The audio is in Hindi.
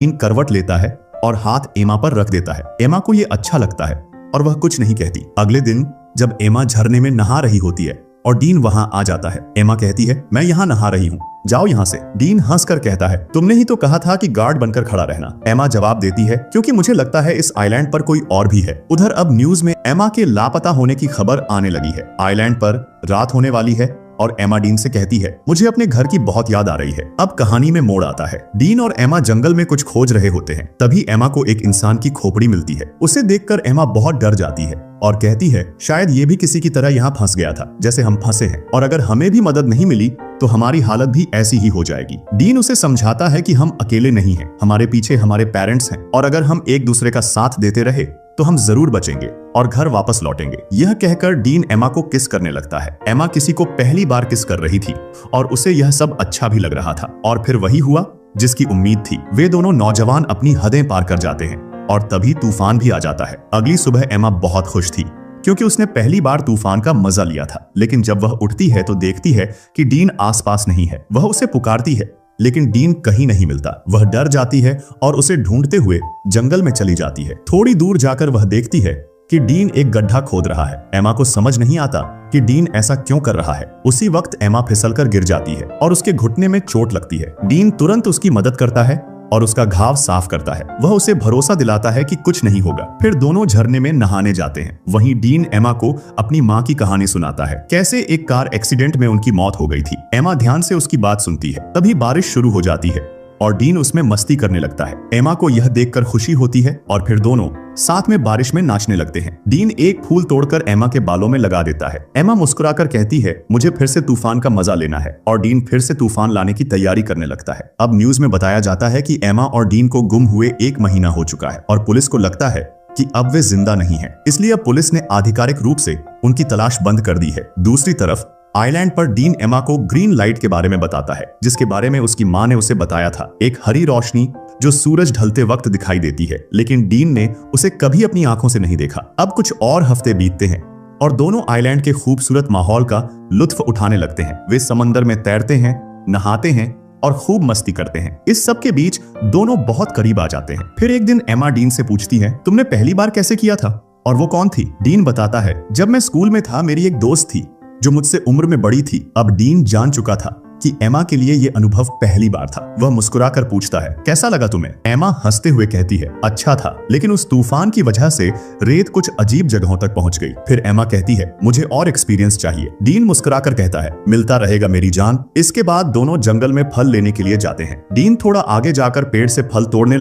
डीन करवट लेता है और हाथ एमा पर रख देता है। एमा को ये अच्छा लगता है और वह कुछ नहीं कहती। अगले दिन जब एमा झरने में नहा रही होती है और डीन वहां आ जाता है, एमा कहती है, मैं यहाँ नहा रही हूँ, जाओ यहाँ से। डीन हंसकर कहता है, तुमने ही तो कहा था कि गार्ड बनकर खड़ा रहना। एमा जवाब देती है, क्योंकि मुझे लगता है इस आइलैंड पर कोई और भी है। उधर अब न्यूज में एमा के लापता होने की खबर आने लगी है। आइलैंड पर रात होने वाली है और एमा डीन से कहती है, मुझे अपने घर की बहुत याद आ रही है। अब कहानी में मोड़ आता है। डीन और एमा जंगल में कुछ खोज रहे होते हैं। तभी एमा को एक इंसान की खोपड़ी मिलती है। उसे देखकर एमा बहुत डर जाती है और कहती है, शायद ये भी किसी की तरह यहाँ फंस गया था जैसे हम फंसे हैं, और अगर हमें भी मदद नहीं मिली तो हमारी हालत भी ऐसी ही हो जाएगी। डीन उसे समझाता है कि हम अकेले नहीं हैं, हमारे पीछे हमारे पेरेंट्स हैं और अगर हम एक दूसरे का साथ देते रहे तो हम जरूर बचेंगे और घर वापस लौटेंगे। यह कहकर डीन एमा को किस करने लगता है। एमा किसी को पहली बार किस कर रही थी और उसे यह सब अच्छा भी लग रहा था और फिर वही हुआ जिसकी उम्मीद थी। वे दोनों नौजवान अपनी हदें पार कर जाते हैं और तभी तूफान भी आ जाता है। अगली सुबह एमा बहुत खुश थी क्योंकि उसने पहली बार तूफान का मजा लिया था, लेकिन जब वह उठती है तो देखती है कि डीन आसपास नहीं है। वह उसे पुकारती है लेकिन डीन कहीं नहीं मिलता। वह डर जाती है और उसे ढूंढते हुए जंगल में चली जाती है। थोड़ी दूर जाकर वह देखती है कि डीन एक गड्ढा खोद रहा है। एमा को समझ नहीं आता कि डीन ऐसा क्यों कर रहा है। उसी वक्त एमा फिसलकर गिर जाती है और उसके घुटने में चोट लगती है। डीन तुरंत उसकी मदद करता है और उसका घाव साफ करता है। वह उसे भरोसा दिलाता है कि कुछ नहीं होगा। फिर दोनों झरने में नहाने जाते हैं। वहीं डीन एमा को अपनी माँ की कहानी सुनाता है, कैसे एक कार एक्सीडेंट में उनकी मौत हो गई थी। एमा ध्यान से उसकी बात सुनती है। तभी बारिश शुरू हो जाती है और डीन उसमें मस्ती करने लगता है। एमा को यह देखकर खुशी होती है और फिर दोनों साथ में बारिश में नाचने लगते हैं। डीन एक फूल तोड़कर एमा के बालों में लगा देता है। एमा मुस्कुराकर कहती है, मुझे फिर से तूफान का मजा लेना है, और डीन फिर से तूफान लाने की तैयारी करने लगता है। अब न्यूज में बताया जाता है कि एमा और डीन को गुम हुए 1 महीना हो चुका है और पुलिस को लगता है कि अब वे जिंदा नहीं है, इसलिए अब पुलिस ने आधिकारिक रूप से उनकी तलाश बंद कर दी है। दूसरी तरफ आइलैंड पर डीन एमा को ग्रीन लाइट के बारे में बताता है, जिसके बारे में उसकी माँ ने उसे बताया था। एक हरी रोशनी जो सूरज ढलते वक्त दिखाई देती है, लेकिन डीन ने उसे कभी अपनी आंखों से नहीं देखा। अब कुछ और हफ्ते बीतते हैं और दोनों आइलैंड के खूबसूरत माहौल का लुत्फ उठाने लगते हैं। वे समंदर में तैरते हैं, नहाते हैं और खूब मस्ती करते हैं। इस सब के बीच दोनों बहुत करीब आ जाते हैं। फिर एक दिन एमा डीन से पूछती है, तुमने पहली बार कैसे किया था और वो कौन थी? डीन बताता है, जब मैं स्कूल में था मेरी एक दोस्त थी जो मुझसे उम्र में बड़ी थी। अब डीन जान चुका था कि एमा के लिए ये अनुभव पहली बार था। वह मुस्कुराकर पूछता है, कैसा लगा तुम्हें? एमा हंसते हुए कहती है, अच्छा था, लेकिन उस तूफान की वजह से रेत कुछ अजीब जगहों तक पहुंच गई। फिर एमा कहती है, मुझे और एक्सपीरियंस चाहिए। डीन मुस्कुराकर कहता है, मिलता रहेगा मेरी जान। इसके बाद दोनों जंगल में फल लेने के लिए जाते हैं। डीन थोड़ा आगे जाकर पेड़ से फल तोड़ने